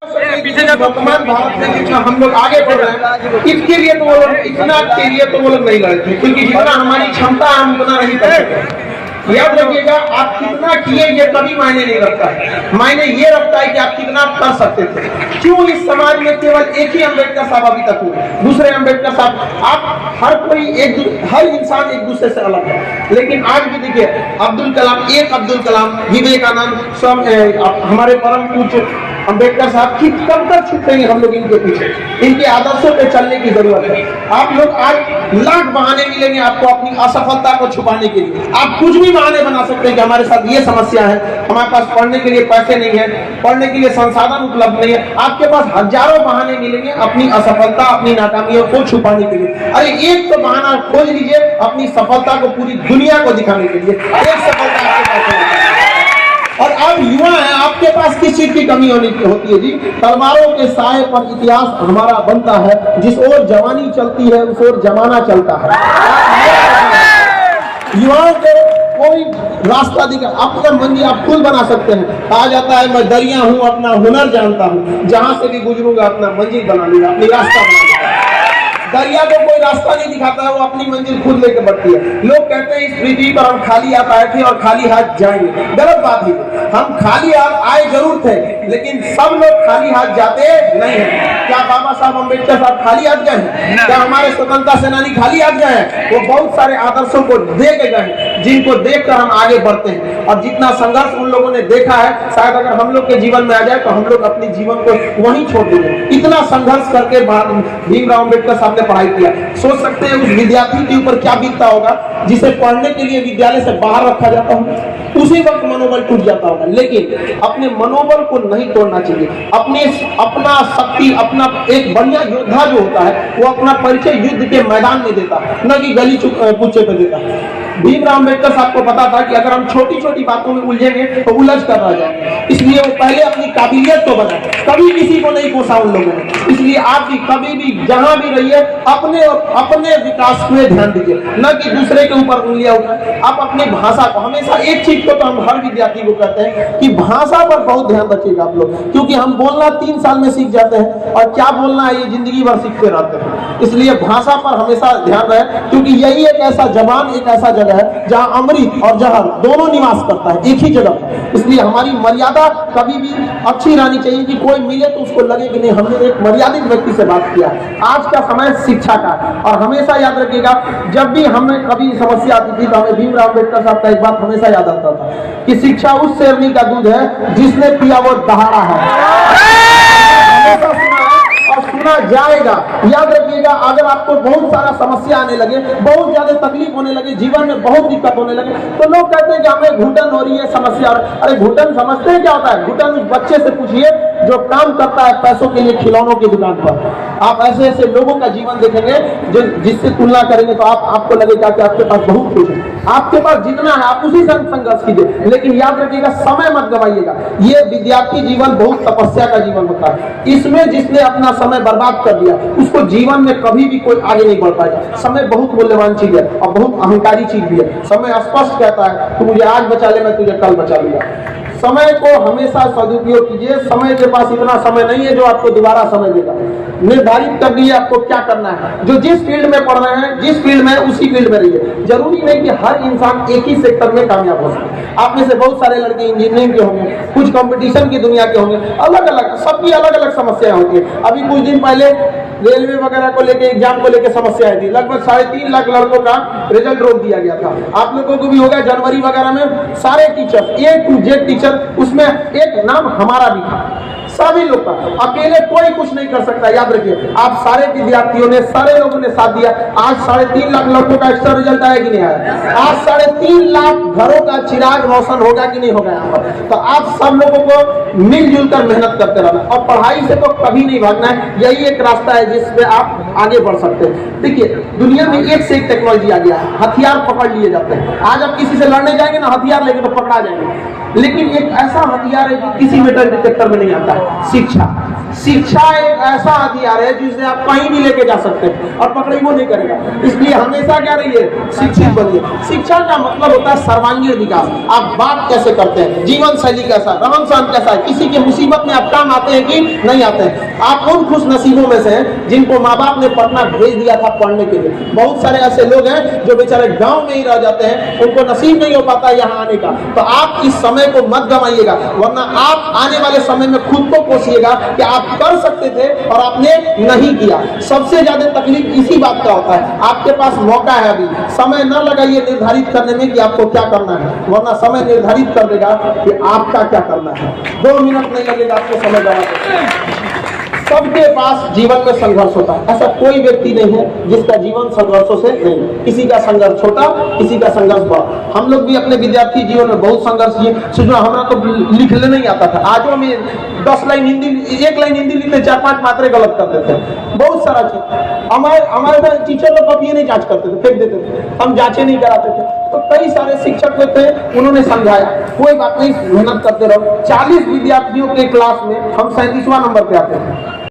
वर्तमान भारत में जितना हम लोग आगे बढ़ रहे हैं, इसके लिए तो वो लोग इतना के लिए तो वो लोग नहीं लड़ते, क्योंकि जितना हमारी क्षमता है हम उतना नहीं कर सकते। याद रखिएगा, आप कितना किए ये कभी मायने नहीं रखता है, मायने ये रखता है कि आप कितना कर सकते थे। क्यों इस समाज में केवल एक ही अम्बेडकर साहब अभी तक हुए, दूसरे अम्बेडकर साहब, आप हर इंसान एक दूसरे से अलग है। लेकिन आज भी देखिए, अब्दुल कलाम, विवेकानंद, सब हमारे परम पूज्य अम्बेडकर साहब की कब तक छूटेंगे हम लोग इनके पीछे, इनके आदर्शों पे चलने की जरूरत है। आप लोग आज लाख बहाने मिलेंगे आपको अपनी असफलता को छुपाने के लिए। आप कुछ भी बहाने बना सकते हैं कि हमारे साथ ये समस्या है, हमारे पास पढ़ने के लिए पैसे नहीं है, पढ़ने के लिए संसाधन उपलब्ध नहीं है। आपके पास हजारों बहाने मिलेंगे अपनी असफलता, अपनी नाकामियों को छुपाने के लिए। अरे एक तो बहाना खोज लीजिए अपनी सफलता को पूरी दुनिया को दिखाने के लिए। एक सफलता आपके पास है और आप युवा हैं, आपके पास किस चीज की कमी होती है जी? तलवारों के साए पर इतिहास हमारा बनता है, जिस ओर जवानी चलती है उस ओर जमाना चलता है। युवाओं को कोई रास्ता दिखा, अपना मंजिल आप खुद बना सकते हैं। कहा जाता है मैं दरिया हूँ, अपना हुनर जानता हूँ, जहां से भी गुजरूंगा अपना मंजिल बना लूंगा, अपनी रास्ता बना लूंगा। दरिया को कोई रास्ता नहीं दिखाता है, वो अपनी मंजिल खुद लेकर बढ़ती है। लोग कहते हैं इस पृथ्वी पर हम खाली हाथ आए थे और खाली हाथ जाएंगे। गलत बात है, हम खाली हाथ आए जरूर थे, लेकिन सब लोग खाली हाथ जाते नहीं है। क्या बाबा साहब अम्बेडकर साहब खाली हाथ गए हैं? क्या हमारे स्वतंत्रता सेनानी खाली हाथ गए हैं? वो बहुत सारे आदर्शों को दे के गए, जिनको देखकर हम आगे बढ़ते हैं। और जितना संघर्ष उन लोगों ने देखा है, शायद अगर हम लोग के जीवन में आ जाए तो हम लोग अपने जीवन को वहीं छोड़ देंगे। इतना संघर्ष करके भीमराव अम्बेडकर साहब पढ़ाई किया। सोच सकते हैं उस विद्यार्थी के ऊपर क्या बीतता होगा जिसे पढ़ने के लिए विद्यालय से बाहर रखा जाता होगा। उसी वक्त मनोबल टूट जाता होगा। लेकिन अपने मनोबल को नहीं तोड़ना चाहिए। अपना शक्ति, अपना एक बढ़िया योद्धा जो होता है वो अपना परिचय युद्ध के मैदान में देता है, न कि गली कूचे पे देता है। भीमराव अम्बेडकर साहब को पता था कि अगर हम छोटी छोटी बातों में उलझेंगे तो उलझ कर रह जाएंगे, इसलिए वो पहले अपनी काबिलियत को बनाए। कभी किसी को नहीं कोसा उन लोगों ने। इसलिए आप भी कभी भी जहां भी रहिए अपने विकास में ध्यान दीजिए, न कि दूसरे के ऊपर उंगलियां उठाएं। आप अपनी भाषा को हमेशा, एक चीज को तो हम हर विद्यार्थी को कहते हैं कि भाषा पर बहुत ध्यान रखिएगा आप लोग, क्योंकि हम बोलना 3 साल में सीख जाते हैं और क्या बोलना है ये जिंदगी भर सीखते रहते हैं। इसलिए भाषा पर हमेशा ध्यान रहे, क्योंकि यही एक ऐसा जबान, एक ऐसा जगह है जहां अमृत और जहर दोनों निवास करता है, एक ही जगह। इसलिए हमारी मर्यादा कभी भी अच्छी रहनी चाहिए कि कोई मिले तो उसको लगे कि नहीं हमने एक मर्यादित व्यक्ति से बात किया। आज का समय शिक्षा का, और हमेशा याद रखिएगा जब भी हमें कभी समस्या आती थी तो हमें भीमराव अम्बेडकर साहब का एक बात हमेशा याद आता था कि शिक्षा उस शेरनी का दूध है जिसने पिया वो दहाड़ा है। हमेशा सुना है और सुना जाएगा। याद रखिएगा, अगर आपको बहुत सारा समस्या आने लगे, बहुत ज्यादा तकलीफ होने लगे, जीवन में बहुत दिक्कत होने लगे, तो लोग कहते हैं कि हमें घुटन हो रही है, समस्या। अरे घुटन समझते हैं क्या होता है? घुटन उस बच्चे से पूछिए जो काम करता है पैसों के लिए खिलौनों की दुकान पर। आप ऐसे ऐसे लोगों का जीवन देखेंगे जो जिससे तुलना करेंगे तो आपको लगेगा कि आपके पास बहुत कुछ है। आपके पास जितना है आप उसी संग संघर्ष कीजिए, लेकिन याद रखिएगा समय मत गवाइएगा। ये विद्यार्थी जीवन बहुत तपस्या का जीवन होता है। इसमें जिसने अपना समय बर्बाद कर दिया उसको जीवन में कभी भी कोई आगे नहीं बढ़ पाएगा। समय बहुत मूल्यवान चीज है और बहुत अहंकारी चीज भी है। समय स्पष्ट कहता है तू मुझे आज बचा ले, मैं तुझे कल बचा लूंगा। समय को हमेशा सदुपयोग कीजिए। समय के पास इतना समय नहीं है जो आपको दोबारा समय देगा। निर्धारित कर लीजिए आपको क्या करना है। जो जिस फील्ड में पढ़ रहे हैं, जिस फील्ड में उसी फील्ड में रहिए। जरूरी नहीं कि हर इंसान एक ही सेक्टर में कामयाब हो सके। आप में से बहुत सारे लड़के इंजीनियरिंग के होंगे, कुछ कंपटीशन की दुनिया के होंगे, अलग अलग, सबकी अलग अलग समस्याएं होती है। अभी कुछ दिन पहले रेलवे वगैरह को लेके, एग्जाम को लेके समस्याएं थी। लगभग 3.5 लाख लड़कों का रिजल्ट रोक दिया गया था। आप लोगों को भी होगा, जनवरी वगैरह में सारे teacher A to Z teacher, उसमें एक नाम हमारा भी था, सभी लोग का। अकेले कोई कुछ नहीं कर सकता। याद रखिए, आप सारे विद्यार्थियों ने, सारे लोगों ने साथ दिया। आज 3.5 लाख लड़कों का एक्स्ट्रा रिजल्ट आया कि नहीं आया? आज 3.5 लाख घरों का चिराग रोशन होगा कि नहीं होगा यहाँ पर? तो आप सब लोगों को मिलजुल कर मेहनत करते रहना और पढ़ाई से तो कभी नहीं भागना है। यही एक रास्ता है जिससे आप आगे बढ़ सकते हैं। देखिए, दुनिया में एक से एक टेक्नोलॉजी आ गया है। हथियार पकड़ लिए जाते हैं। आज आप किसी से लड़ने जाएंगे ना, हथियार लेके तो पकड़ा जाएंगे, लेकिन एक ऐसा हथियार है जो किसी मेटल डिटेक्टर में नहीं आता है, शिक्षा। शिक्षा एक ऐसा हथियार है जिसे आप कहीं भी लेके जा सकते हैं और पकड़े वो नहीं करेगा। इसलिए हमेशा क्या रहिए, शिक्षित बनिए। शिक्षा का मतलब होता है सर्वांगीण विकास। आप बात कैसे करते हैं, जीवन शैली कैसा, रहन सहन कैसा है, किसी की मुसीबत में आप काम आते हैं कि नहीं आते हैं। आप उन खुश नसीबों में से हैं जिनको माँ बाप ने पटना भेज दिया था पढ़ने के लिए। बहुत सारे ऐसे लोग हैं जो बेचारे गाँव में ही रह जाते हैं, उनको नसीब नहीं हो पाता यहाँ आने का। तो आप इस समय को मत गंवाइएगा, वरना आप आने वाले समय में खुद को कोसिएगा कि आप कर सकते थे और आपने नहीं किया। सबसे ज्यादा तकलीफ इसी बात का होता है। आपके पास मौका है, अभी समय न लगाइए निर्धारित करने में कि आपको क्या करना है, वरना समय निर्धारित कर देगा कि आपका क्या करना है। 2 मिनट नहीं लगेगा आपको समय गंवाने। सबके पास जीवन में संघर्ष होता है, ऐसा कोई व्यक्ति नहीं है जिसका जीवन संघर्षों से नहीं। किसी का संघर्ष छोटा, किसी का संघर्ष बड़ा। हम लोग भी अपने विद्यार्थी जीवन में बहुत संघर्ष किए। सोचो हमारा तो लिखने नहीं आता था, आज में 10 लाइन हिंदी, 1 लाइन हिंदी लिखते 4-5 मात्रे गलत कर देते हैं, बहुत सारा चीज। हमारे टीचर लोग कभी नहीं जांच करते थे, फेंक देते थे, हम जांचें नहीं कराते थे। तो कई सारे शिक्षक थे, उन्होंने समझाया कोई बात नहीं, मेहनत करते रहो। 40 विद्यार्थियों के क्लास में हम 37वां नंबर पे आते थे।